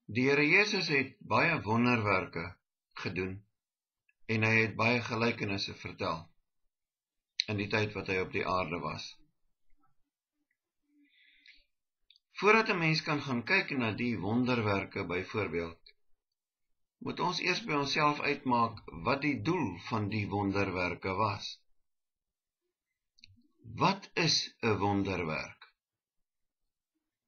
Die Here Jesus het baie wonderwerke gedoen en hy het baie gelykenisse vertel in die tyd wat hy op die aarde was. Voordat 'n mens kan gaan kyk na die wonderwerke byvoorbeeld, moet ons eers by onsself uitmaak wat die doel van die wonderwerke was. Wat is 'n wonderwerk?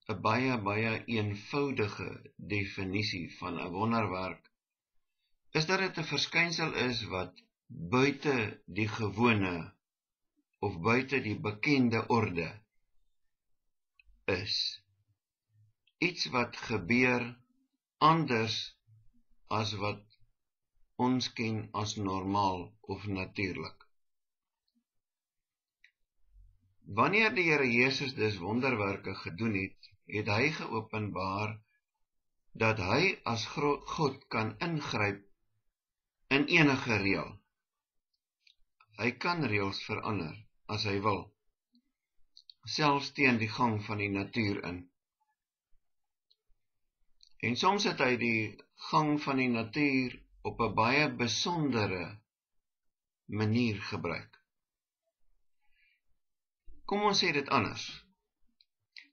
'n baie eenvoudige definisie van 'n wonderwerk is dat dit 'n verskynsel is wat buite die gewone of buite die bekende orde is. Iets wat gebeur anders as wat ons ken as normaal of natuurlik. Wanneer die Here Jesus dus wonderwerke gedoen het, het hy geopenbaar dat hy as God kan ingryp in enige reël. Hy kan reëls verander as hy wil, selfs teen die gang van die natuur in. En soms het hy die gang van die natuur op 'n baie besondere manier gebruik. Kom ons sê dit anders.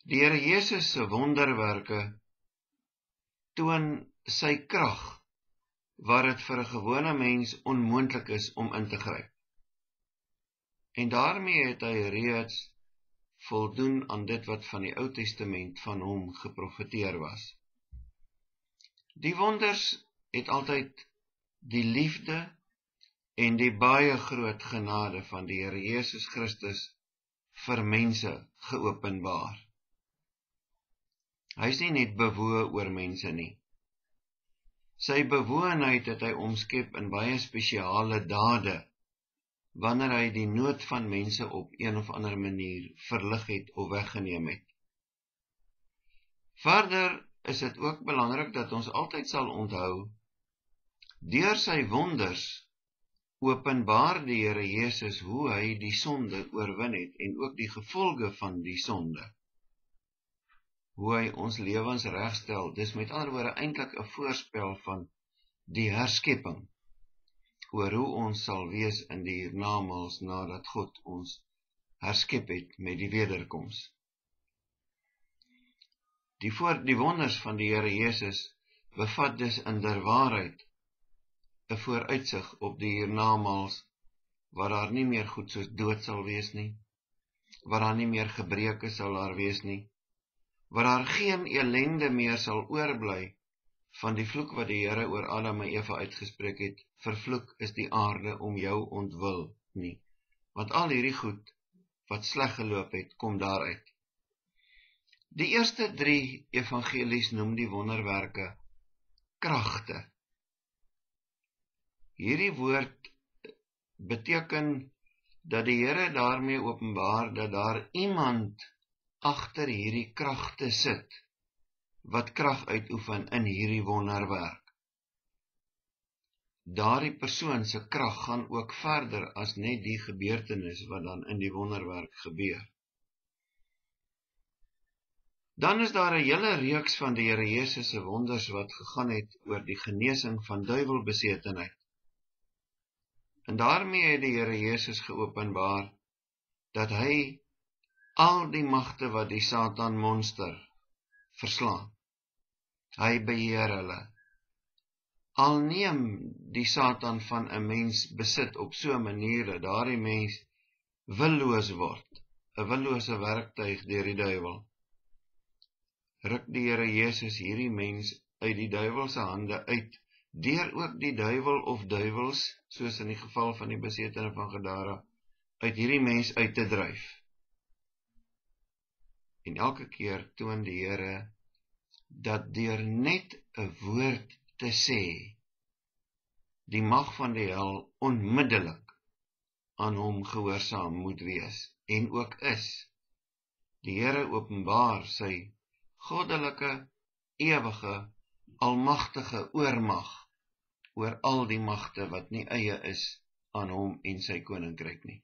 Die Here Jesus se wonderwerke toon sy krag waar dit vir 'n gewone mens onmoontlik is om in te gryp. En daarmee het hy reeds voldoen aan dit wat van die Ou Testament van hom geprofeteer was. Die wonders het altyd die liefde en die baie groot genade van die Here Jesus Christus vir mense geopenbaar. Hy is nie net bewoë oor mense nie. Sy bewoonheid het hy omskep in baie spesiale dade, wanneer hy die nood van mense op een of ander manier verlig het of weggeneem het. Verder is dit ook belangrik dat ons altyd sal onthou, deur sy wonders openbaar die Here Jesus hoe hy die sonde oorwin het en ook die gevolge van die sonde. Hoe hy ons lewens regstel, dis met ander woorde eintlik 'n voorspel van die herskepping, oor hoe ons sal wees in die hiernamaals nadat God ons herskep het met die wederkoms. Die wonders van die Here Jesus bevat dus inderwaarheid 'n vooruitsig op die hiernamaals, waar daar nie meer goed soos dood sal wees nie, waar daar nie meer gebreke sal daar wees nie, waar daar geen ellende meer sal oorbly van die vloek wat die Here oor Adam en Eva uitgespreek het, vervloek is die aarde om jou ontwil nie, want al hierdie goed wat sleg geloop het, kom daaruit. Die eerste 3 evangelies noem die wonderwerke kragte. Hierdie woord beteken dat die Here daarmee openbaar dat daar iemand agter hierdie kragte sit, wat krag uitoefen in hierdie wonderwerk. Daardie persoon se krag gaan ook verder as net die gebeurtenis wat dan in die wonderwerk gebeur. Dan is daar 'n hele reeks van die Here Jesus se wonders wat gegaan het oor die genesing van duiwelbesetenheid. En daarmee het die Here Jesus geopenbaar dat hy al die magte wat die Satan monster verslaan. Hy beheer hulle. Al neem die Satan van 'n mens besit op so 'n manier dat daardie mens willoos word, 'n willose werktuig deur die duiwel, ruk die Here Jesus hierdie mens uit die duiwel se hande uit, deur ook die duiwel of duiwels, soos in die geval van die besetene van Gadara, uit hierdie mens uit te dryf. En elke keer toon die Here dat deur net 'n woord te sê, die mag van die hel onmiddellik aan hom gehoorsaam moet wees, en ook is. Die Here openbaar sy goddelike, ewige, almagtige oormag oor al die magte wat nie eie is aan hom en sy koninkryk nie.